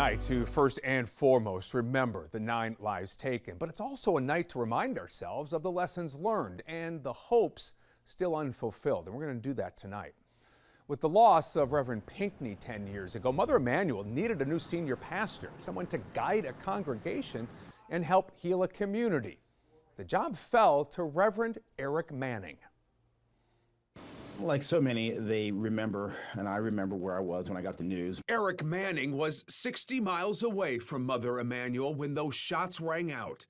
Night to first and foremost remember the 9 lives taken, but it's also a night to remind ourselves of the lessons learned and the hopes still unfulfilled, and we're going to do that tonight. With the loss of Reverend Pinckney 10 years ago, Mother Emanuel needed a new senior pastor, someone to guide a congregation and help heal a community. The job fell to Reverend Eric Manning. Like so many, they remember, and I remember where I was when I got the news. Eric Manning was 60 miles away from Mother Emanuel when those shots rang out.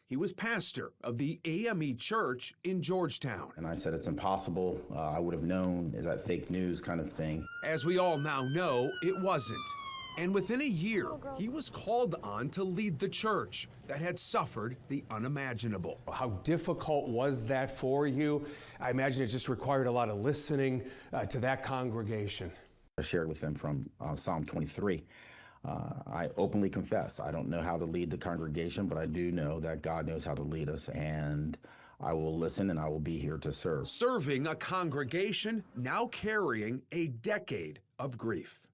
He was pastor of the AME church in Georgetown. And I said, it's impossible. I would have known. Is that fake news kind of thing? As we all now know, it wasn't. And within a year, he was called on to lead the church that had suffered the unimaginable. How difficult was that for you? I imagine it just required a lot of listening to that congregation. I shared with them from Psalm 23. I openly confess, I don't know how to lead the congregation, but I do know that God knows how to lead us, and I will listen and I will be here to serve. Serving a congregation now carrying a decade of grief.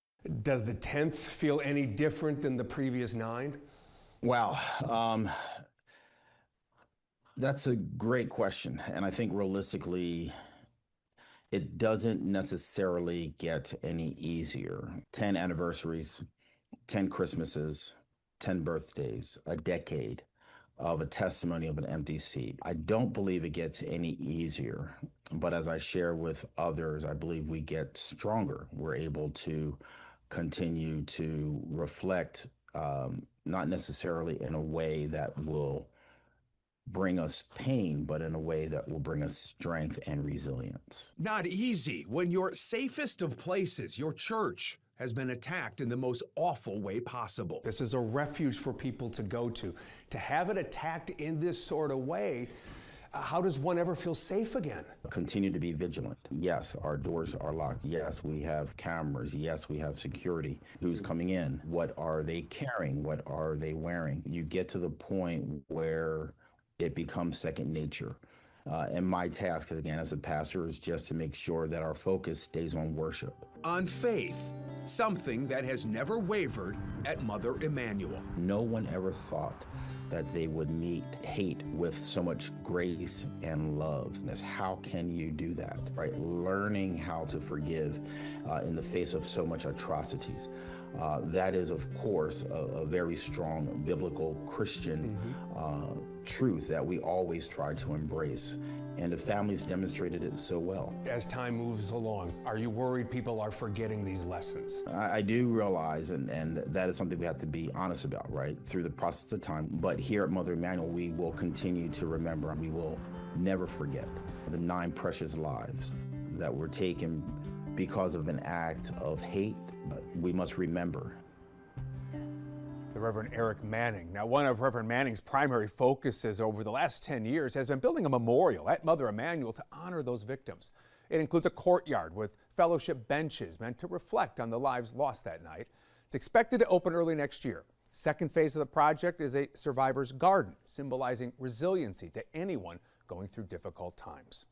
Does the 10th feel any different than the previous 9? Wow. That's a great question. And I think realistically, it doesn't necessarily get any easier. 10 anniversaries, 10 Christmases, 10 birthdays, a decade of a testimony of an empty seat. I don't believe it gets any easier, but as I share with others, I believe we get stronger. We're able to continue to reflect, not necessarily in a way that will bring us pain, but in a way that will bring us strength and resilience. Not easy when your safest of places, your church, has been attacked in the most awful way possible. This is a refuge for people to go to. To have it attacked in this sort of way, how does one ever feel safe again? Continue to be vigilant. Yes, our doors are locked. Yes, we have cameras. Yes, we have security. Who's coming in? What are they carrying? What are they wearing? You get to the point where it becomes second nature. And my task, again, as a pastor, is just to make sure that our focus stays on worship. On faith, something that has never wavered at Mother Emanuel. No one ever thought that they would meet hate with so much grace and love. How can you do that, right? Learning how to forgive in the face of so much atrocities. That is, of course, a very strong biblical Christian truth that we always try to embrace. And the families demonstrated it so well. As time moves along, are you worried people are forgetting these lessons? I do realize, and that is something we have to be honest about, right, through the process of time. But here at Mother Emanuel, we will continue to remember. We will never forget the 9 precious lives that were taken because of an act of hate. We must remember. The Reverend Eric Manning. Now, one of Reverend Manning's primary focuses over the last 10 years has been building a memorial at Mother Emanuel to honor those victims. It includes a courtyard with fellowship benches meant to reflect on the lives lost that night. It's expected to open early next year. Second phase of the project is a survivor's garden, symbolizing resiliency to anyone going through difficult times.